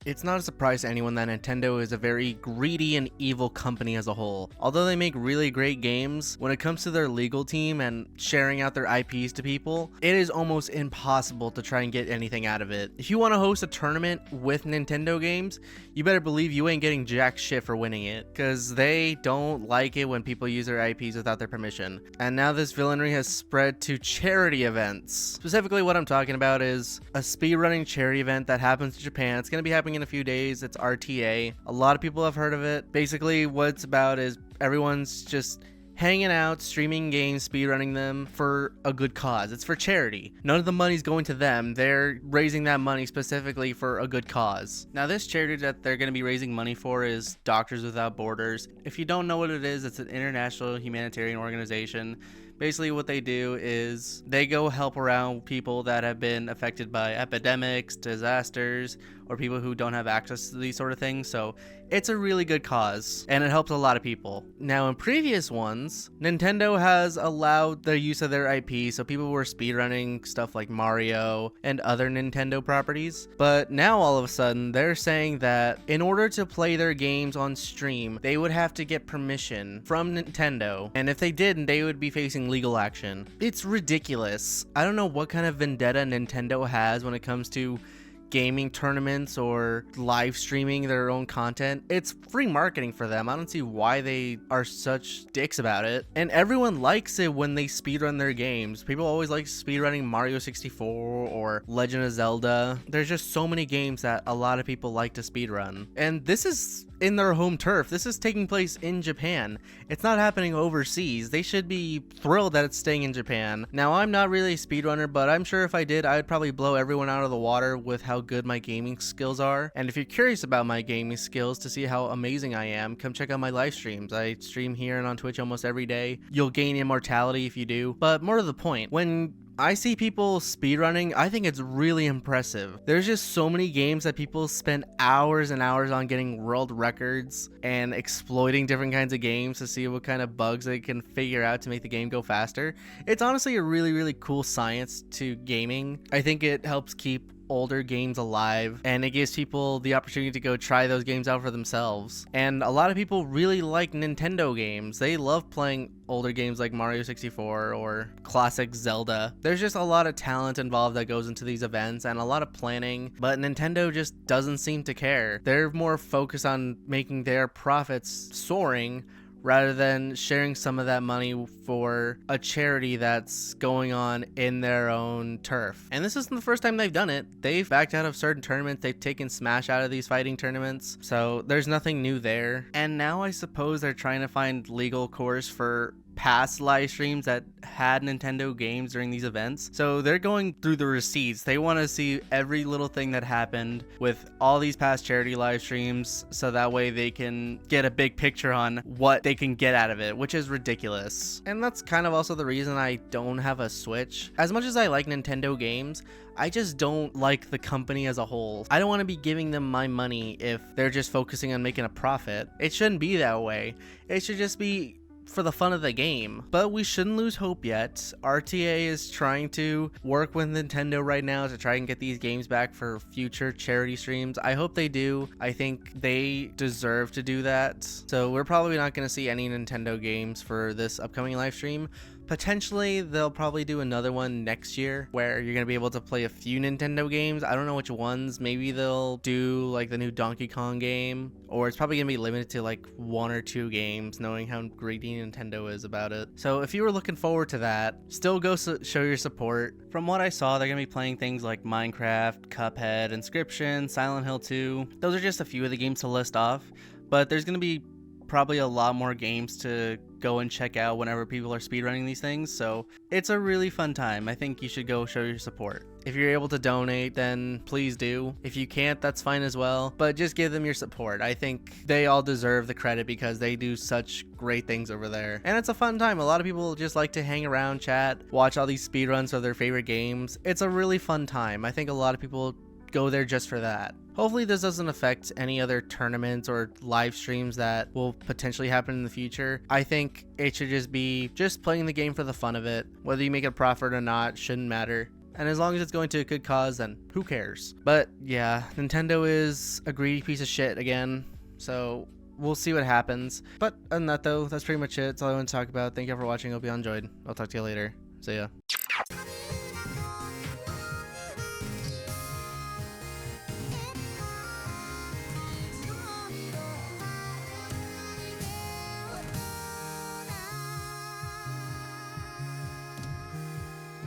It's not a surprise to anyone that Nintendo is a very greedy and evil company as a whole. Although they make really great games, when it comes to their legal team and sharing out their IPs to people, it is almost impossible to try and get anything out of it. If you want to host a tournament with Nintendo games, you better believe you ain't getting jack shit for winning it, because they don't like it when people use their IPs without their permission. And now this villainy has spread to charity events. Specifically what I'm talking about is a speedrunning charity event that happens in Japan. It's going to be happening in a few days. It's RTA. A lot of people have heard of it. Basically what it's about is everyone's just hanging out, streaming games, speedrunning them for a good cause. It's for charity. None of the money's going to them. They're raising that money specifically for a good cause. Now, this charity that they're going to be raising money for is Doctors Without Borders. If you don't know what it is, it's an international humanitarian organization. Basically what they do is they go help around people that have been affected by epidemics, disasters, or people who don't have access to these sort of things. So it's a really good cause and it helps a lot of people. Now in previous ones, Nintendo has allowed the use of their IP, so people were speedrunning stuff like Mario and other Nintendo properties. But now all of a sudden they're saying that in order to play their games on stream, they would have to get permission from Nintendo. And if they didn't, they would be facing legal action. It's ridiculous. I don't know what kind of vendetta Nintendo has when it comes to gaming tournaments or live streaming their own content. It's free marketing for them. I don't see why they are such dicks about it. And everyone likes it when they speedrun their games. People always like speedrunning Mario 64 or Legend of Zelda. There's just so many games that a lot of people like to speedrun. And this is in their home turf. This is taking place in Japan. It's not happening overseas. They should be thrilled that it's staying in Japan. Now, I'm not really a speedrunner, but I'm sure if I did, I would probably blow everyone out of the water with how good my gaming skills are. And if you're curious about my gaming skills to see how amazing I am, come check out my live streams. I stream here and on Twitch almost every day. You'll gain immortality if you do. But more to the point, when I see people speedrunning, I think it's really impressive. There's just so many games that people spend hours and hours on getting world records and exploiting different kinds of games to see what kind of bugs they can figure out to make the game go faster. It's honestly a really, really cool science to gaming. I think it helps keep older games alive, and it gives people the opportunity to go try those games out for themselves. And a lot of people really like Nintendo games. They love playing older games like Mario 64 or classic Zelda. There's just a lot of talent involved that goes into these events and a lot of planning, but Nintendo just doesn't seem to care. They're more focused on making their profits soaring rather than sharing some of that money for a charity that's going on in their own turf. And this isn't the first time they've done it. They've backed out of certain tournaments. They've taken Smash out of these fighting tournaments. So there's nothing new there. And now I suppose they're trying to find legal course for past live streams that had Nintendo games during these events. So they're going through the receipts. They want to see every little thing that happened with all these past charity live streams, so that way they can get a big picture on what they can get out of it, which is ridiculous. And that's kind of also the reason I don't have a Switch. As much as I like Nintendo games, I just don't like the company as a whole. I don't want to be giving them my money if they're just focusing on making a profit. It shouldn't be that way. It should just be for the fun of the game. But we shouldn't lose hope yet. RTA is trying to work with Nintendo right now to try and get these games back for future charity streams. I hope they do. I think they deserve to do that. So we're probably not going to see any Nintendo games for this upcoming live stream. Potentially, they'll probably do another one next year where you're going to be able to play a few Nintendo games. I don't know which ones. Maybe they'll do like the new Donkey Kong game, or it's probably going to be limited to like 1 or 2 games, knowing how greedy Nintendo is about it. So if you were looking forward to that, still go show your support. From what I saw, they're going to be playing things like Minecraft, Cuphead, Inscription, Silent Hill 2. Those are just a few of the games to list off, but there's going to be probably a lot more games to go and check out whenever people are speedrunning these things. So it's a really fun time. I think you should go show your support. If you're able to donate, then please do. If you can't, that's fine as well, but just give them your support. I think they all deserve the credit because they do such great things over there. And it's a fun time. A lot of people just like to hang around, chat, watch all these speedruns of their favorite games. It's a really fun time. I think a lot of people go there just for that. Hopefully this doesn't affect any other tournaments or live streams that will potentially happen in the future. I think it should just be just playing the game for the fun of it. Whether you make a profit or not shouldn't matter. and as long as it's going to a good cause, then who cares? But yeah, Nintendo is a greedy piece of shit again, so we'll see what happens. But other than that though, that's pretty much it. That's all I want to talk about. Thank you all for watching. Hope you all enjoyed. I'll talk to you later. See ya.